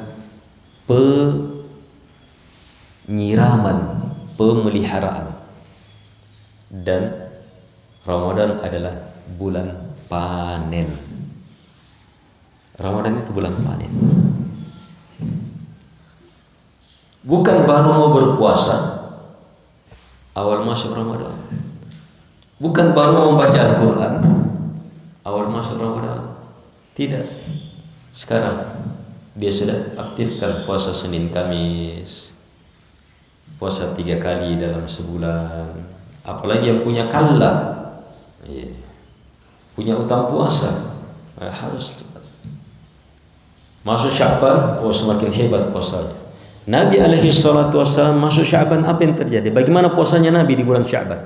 nyiraman, pemeliharaan. Dan Ramadan adalah bulan panen. Ramadan itu bulan panen. Bukan baru mau berpuasa awal masuk Ramadan. Bukan baru mau membaca Al-Quran awal masuk Ramadan. Tidak. Sekarang dia sudah aktifkan puasa Senin Kamis, puasa 3 kali dalam sebulan. Apalagi yang punya kalla, punya utang puasa, harus cepat. Masuk Sya'ban, semakin hebat puasanya. Nabi alaihi salatu wassalam masuk Sya'ban, apa yang terjadi? Bagaimana puasanya Nabi di bulan Sya'ban?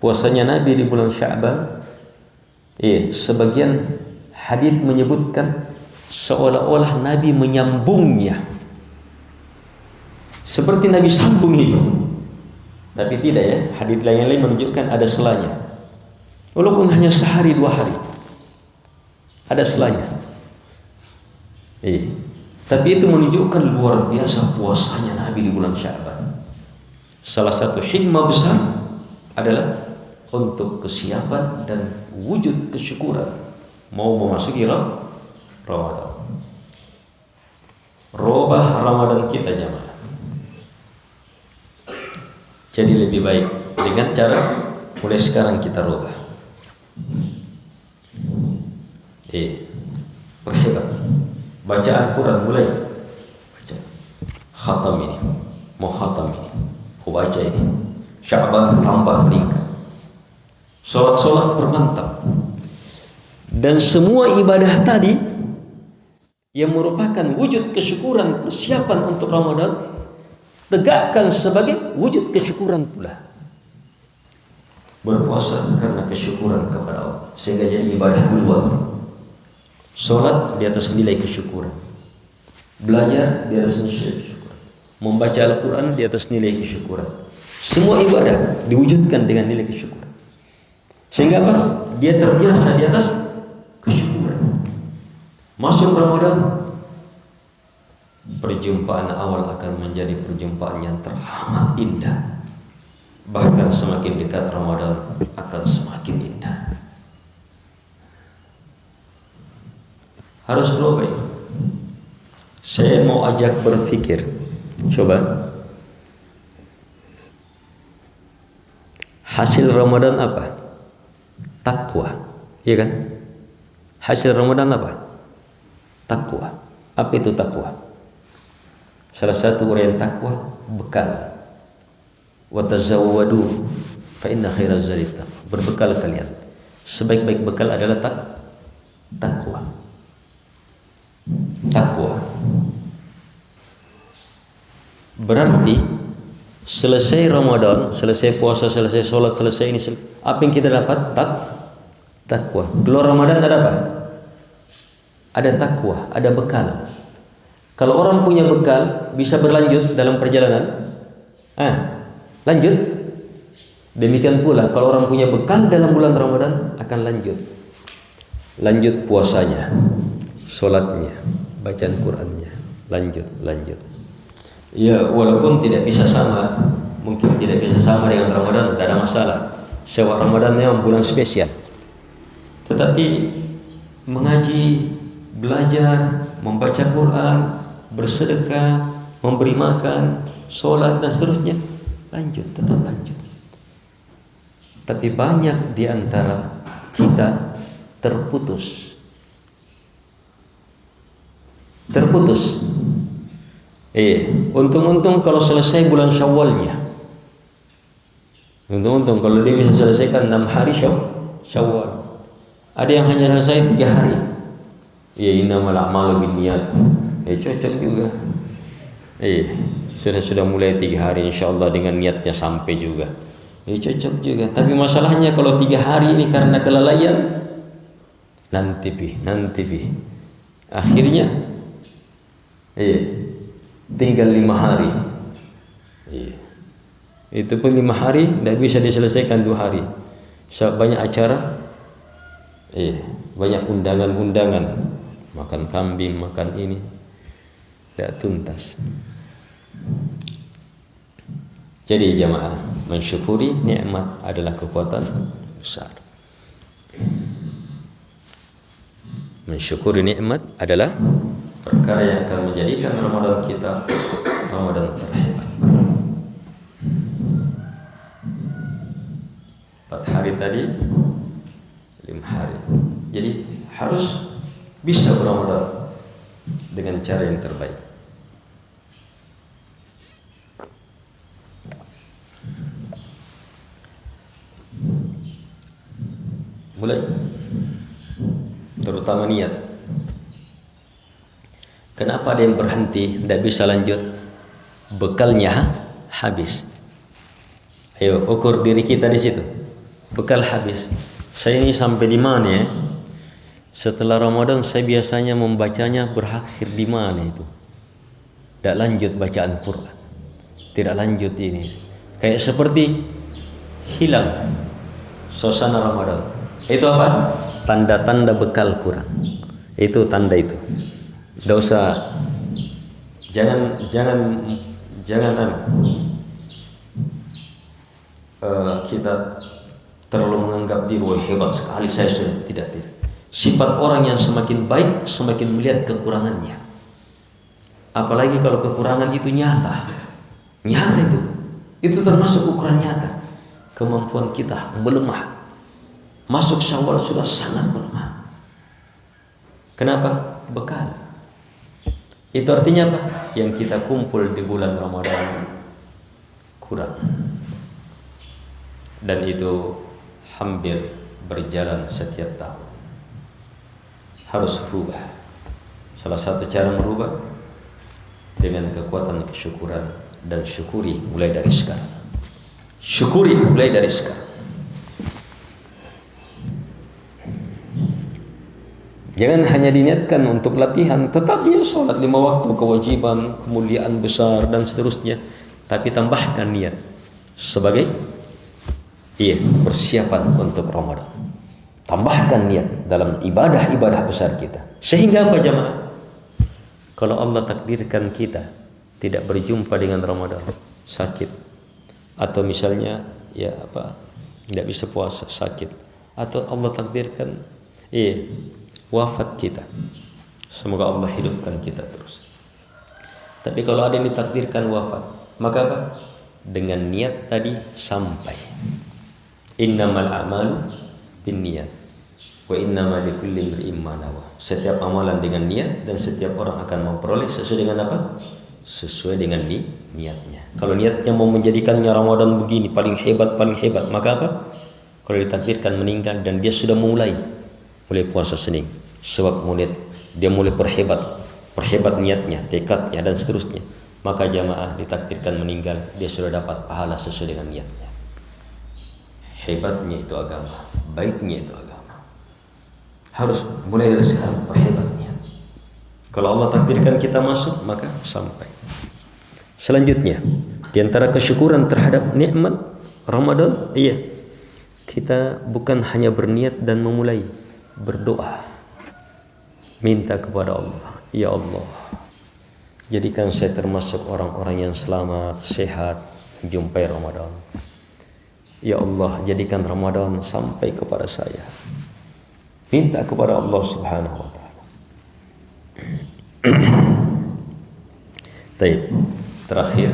Puasanya Nabi di bulan Sya'ban, sebagian hadits menyebutkan seolah-olah Nabi menyambungnya, seperti Nabi sambung itu. Tapi tidak ya, hadits lain menunjukkan ada selanya. Walaupun hanya sehari 2 hari, ada selanya. Tapi itu menunjukkan luar biasa puasanya Nabi di bulan Sya'ban. Salah satu hikmah besar adalah untuk kesiapan dan wujud kesyukuran mau memasuki Ramadan. Robah Ramadan kita jamaah. Jadi lebih baik dengan cara mulai sekarang kita robah. Perhebat. Baca Al-Quran mulai. Baca. Khatam ini. Mau khatam ini. Kau baca ini. Sya'ban tambah meningkat. Solat-solat permantap. Dan semua ibadah tadi yang merupakan wujud kesyukuran persiapan untuk Ramadan, tegakkan sebagai wujud kesyukuran pula. Berpuasa karena kesyukuran kepada Allah, sehingga jadi ibadah duluan. Solat di atas nilai kesyukuran, belajar di atas nilai kesyukuran, membaca Al-Quran di atas nilai kesyukuran. Semua ibadah diwujudkan dengan nilai kesyukuran, sehingga apa? Dia terbiasa di atas kesyukuran. Masuk Ramadan, perjumpaan awal akan menjadi perjumpaan yang teramat indah. Bahkan semakin dekat Ramadan akan semakin indah. Harus berubah. Saya mau ajak berpikir. Coba. Hasil Ramadan apa? Takwa. Iya kan? Hasil Ramadan apa? Takwa. Apa itu takwa? Salah satu uraian takwa, bekal. Wa tazawwadu fa inna khairaz zadi taqwa. Berbekal kalian. Sebaik-baik bekal adalah takwa. Takwa. Berarti selesai Ramadan, selesai puasa, selesai sholat, selesai ini, apa yang kita dapat? Takwa. Keluar Ramadan ada apa? Ada takwa, ada bekal. Kalau orang punya bekal, bisa berlanjut dalam perjalanan. Lanjut. Demikian pula kalau orang punya bekal dalam bulan Ramadan akan lanjut. Lanjut puasanya, sholatnya, bacaan Qur'annya, lanjut. Ya, walaupun tidak bisa sama, mungkin tidak bisa sama dengan Ramadan, tidak ada masalah. Sebab Ramadan memang bulan spesial. Tetapi mengaji, belajar, membaca Quran, bersedekah, memberi makan, sholat dan seterusnya, tetap lanjut. Tapi banyak di antara kita terputus. Untung-untung kalau selesai bulan Syawalnya. Untung-untung kalau dia bisa selesaikan 6 hari Syawal. Ada yang hanya selesai 3 hari. Innamal a'malu binniyat. Cocok juga. Sudah mulai 3 hari, insyaallah dengan niatnya sampai juga. Cocok juga. Tapi masalahnya kalau 3 hari ini karena kelalaian, nanti pi. Akhirnya tinggal 5 hari. Itu pun 5 hari tidak bisa diselesaikan 2 hari. Sebab banyak acara, banyak undangan, makan kambing, makan ini, tidak tuntas. Jadi jamaah, mensyukuri nikmat adalah kekuatan besar. Mensyukuri nikmat adalah perkara yang akan menjadikan Ramadan kita Ramadan terhebat. 4 hari tadi, 5 hari. Jadi harus bisa Ramadan dengan cara yang terbaik. Mulai, terutama niat. Kenapa ada yang berhenti, tidak bisa lanjut? Bekalnya habis. Ayo ukur diri kita di situ. Bekal habis. Saya ini sampai di mana ya? Setelah Ramadan saya biasanya membacanya berakhir di mana itu? Tidak lanjut bacaan Quran. Tidak lanjut ini. Kayak seperti hilang suasana Ramadan. Itu apa? Tanda-tanda bekal kurang. Itu tanda itu. Tidak usah. Jangan kita terlalu menganggap diri hebat sekali saya sudah. Tidak. Sifat orang yang semakin baik semakin melihat kekurangannya. Apalagi kalau kekurangan itu nyata. Nyata itu. Itu termasuk ukuran nyata. Kemampuan kita melemah. Masuk Syawal sudah sangat melemah. Kenapa? Bekal. Itu artinya apa? Yang kita kumpul di bulan Ramadan kurang. Dan itu hampir berjalan setiap tahun. Harus berubah. Salah satu cara merubah dengan kekuatan kesyukuran, dan syukuri mulai dari sekarang. Syukuri mulai dari sekarang. Jangan hanya diniatkan untuk latihan, tetapi sholat 5 waktu, kewajiban, kemuliaan besar dan seterusnya. Tapi tambahkan niat sebagai persiapan untuk Ramadan. Tambahkan niat dalam ibadah-ibadah besar kita. Sehingga apa jamaah? Kalau Allah takdirkan kita tidak berjumpa dengan Ramadan, sakit, atau misalnya tidak bisa puasa, sakit, atau Allah takdirkan wafat kita, semoga Allah hidupkan kita terus. Tapi kalau ada yang ditakdirkan wafat, maka apa? Dengan niat tadi sampai. Innamal a'malu binniyat wa innamal likulli imri'in ma nawa. Setiap amalan dengan niat, dan setiap orang akan memperoleh sesuai dengan apa? Sesuai dengan niatnya. Kalau niatnya mau menjadikannya Ramadan begini paling hebat, maka apa? Kalau ditakdirkan meninggal dan dia sudah mulai puasa Senin, sebab dia mulai perhebat niatnya, tekadnya dan seterusnya, maka jamaah ditakdirkan meninggal, dia sudah dapat pahala sesuai dengan niatnya. Hebatnya itu agama, baiknya itu agama. Harus mulai dari sekarang perhebatnya. Kalau Allah takdirkan kita masuk, maka sampai. Selanjutnya, di antara kesyukuran terhadap nikmat Ramadan, kita bukan hanya berniat dan memulai, berdoa, minta kepada Allah, ya Allah, jadikan saya termasuk orang-orang yang selamat, sehat, menjumpai Ramadan. Ya Allah, jadikan Ramadan sampai kepada saya. Minta kepada Allah Subhanahu wa taala. Baik, terakhir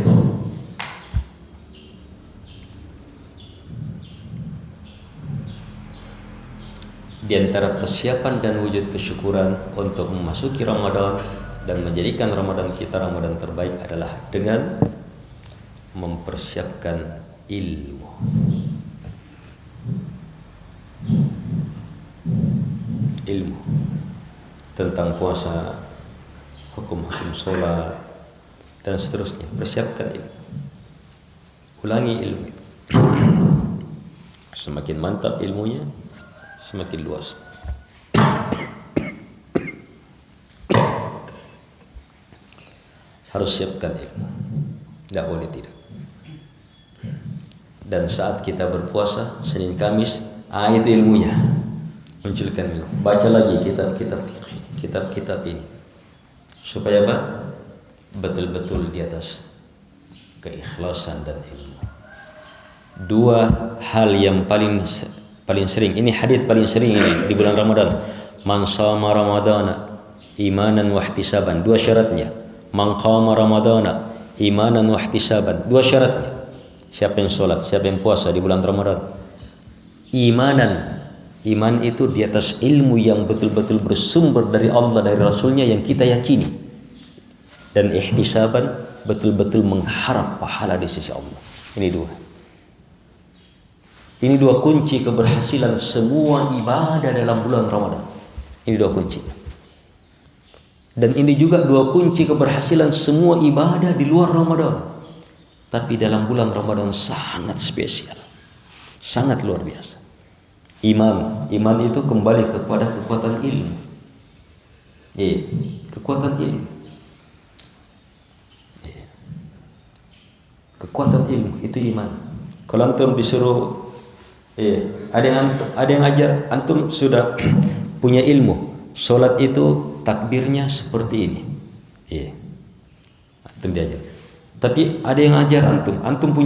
di antara persiapan dan wujud kesyukuran untuk memasuki Ramadan dan menjadikan Ramadan kita Ramadan terbaik adalah dengan mempersiapkan ilmu. Ilmu tentang puasa, hukum-hukum sholat dan seterusnya. Persiapkan ilmu. Ulangi ilmu itu. Semakin mantap ilmunya, semakin luas. Harus siapkan ilmu. Tidak boleh tidak. Dan saat kita berpuasa Senin Kamis, itu ilmunya. Munculkan ilmu. Baca lagi kitab-kitab fikih, kitab-kitab ini. Supaya apa? Betul-betul di atas keikhlasan dan ilmu. Dua hal yang paling sering, ini hadits paling sering ini di bulan Ramadan. Man shoma ramadana imanan wa ihtisaban, dua syaratnya. Man qama ramadana imanan wa ihtisaban, dua syaratnya. Siapa yang sholat, siapa yang puasa di bulan Ramadan, imanan, iman itu di atas ilmu yang betul-betul bersumber dari Allah, dari Rasulnya yang kita yakini, dan ihtisaban, betul-betul mengharap pahala di sisi Allah. Ini dua kunci keberhasilan semua ibadah dalam bulan Ramadan. Ini dua kunci. Dan ini juga dua kunci keberhasilan semua ibadah di luar Ramadan. Tapi dalam bulan Ramadan sangat spesial. Sangat luar biasa. Iman itu kembali kepada kekuatan ilmu. Kekuatan ilmu. Kekuatan ilmu itu iman. Kalau antum disuruh ada yang ajar, antum sudah punya ilmu. Sholat itu takbirnya seperti ini. Antum diajar. Tapi ada yang ajar antum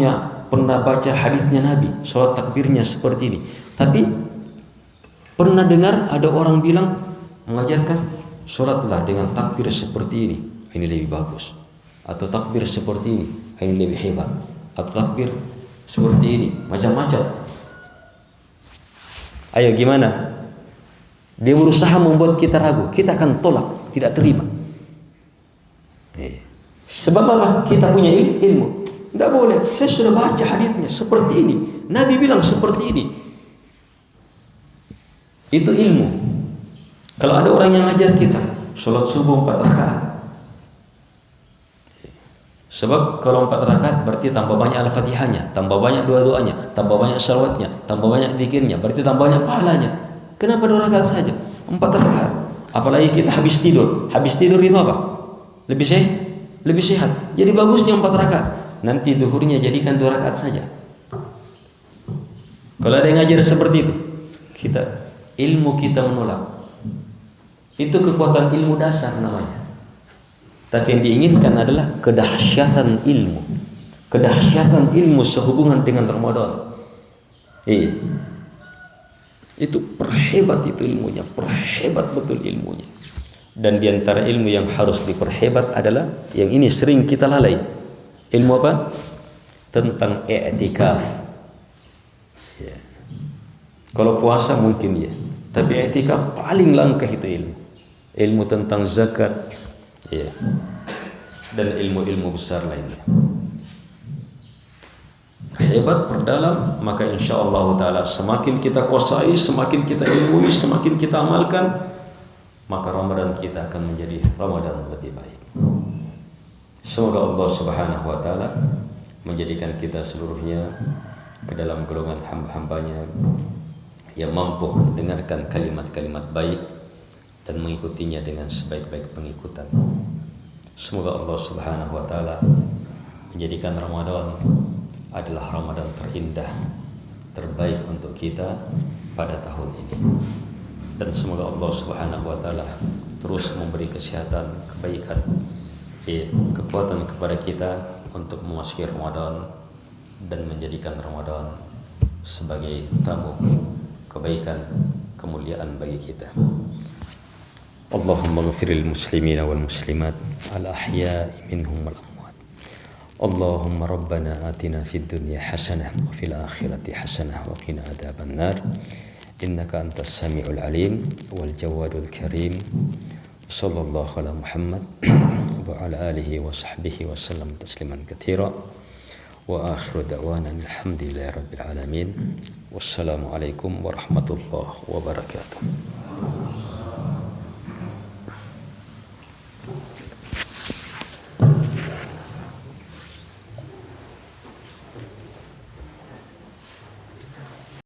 pernah baca haditsnya Nabi, sholat takbirnya seperti ini. Tapi pernah dengar ada orang bilang mengajarkan sholatlah dengan takbir seperti ini lebih bagus. Atau takbir seperti ini lebih hebat. Atau takbir seperti ini, macam-macam. Ayo gimana? Dia berusaha membuat kita ragu, kita akan tolak, tidak terima. Sebab apa? Kita punya ilmu. Tidak boleh. Saya sudah baca haditsnya seperti ini. Nabi bilang seperti ini. Itu ilmu. Kalau ada orang yang ngajar kita, sholat subuh 4 rakaat. Sebab kalau 4 rakaat berarti tambah banyak al-fatihahnya, tambah banyak doa-doanya, tambah banyak salawatnya, tambah banyak zikirnya, berarti tambah banyak pahalanya. Kenapa 2 rakaat saja? 4 rakaat. Apalagi kita habis tidur. Habis tidur itu apa? Lebih sehat. Jadi bagusnya 4 rakaat. Nanti duhurnya jadikan 2 rakaat saja. Kalau ada yang ngajar seperti itu, ilmu kita menolak. Itu kekuatan ilmu dasar namanya. Tapi yang diinginkan adalah kedahsyatan ilmu. Kedahsyatan ilmu sehubungan dengan Ramadan. Itu perhebat itu ilmunya, perhebat betul ilmunya. Dan diantara ilmu yang harus diperhebat adalah yang ini sering kita lalai. Ilmu apa? Tentang i'tikaf. Kalau puasa mungkin tapi i'tikaf paling langka itu ilmu. Ilmu tentang zakat. Dan ilmu-ilmu besar lainnya. Hebat perdalam, maka insyaallah taala semakin kita kuasai, semakin kita ilmui, semakin kita amalkan, maka Ramadan kita akan menjadi Ramadan lebih baik. Semoga Allah Subhanahu wa taala menjadikan kita seluruhnya ke dalam golongan hamba-hambanya yang mampu mendengarkan kalimat-kalimat baik dan mengikutinya dengan sebaik-baik pengikutan. Semoga Allah Subhanahu wa taala menjadikan Ramadan adalah Ramadan terindah, terbaik untuk kita pada tahun ini. Dan semoga Allah Subhanahu wa taala terus memberi kesehatan, kebaikan, kekuatan kepada kita untuk memasuki Ramadan dan menjadikan Ramadan sebagai tamu kebaikan, kemuliaan bagi kita. Allahumma ighfir lil muslimina wal muslimat al ahya'i minhum wal amwat. Allahumma rabbana atina fid dunya hasanah wa fil akhirati hasanah wa qina adzaban nar. Innaka antas samiul alim wal jawadul karim. Sallallahu ala Muhammad wa ala alihi wa sahbihi wa sallam tasliman katsira. Wa akhiru da'wana alhamdulillahi rabbil alamin. Wassalamu alaikum warahmatullahi wabarakatuh.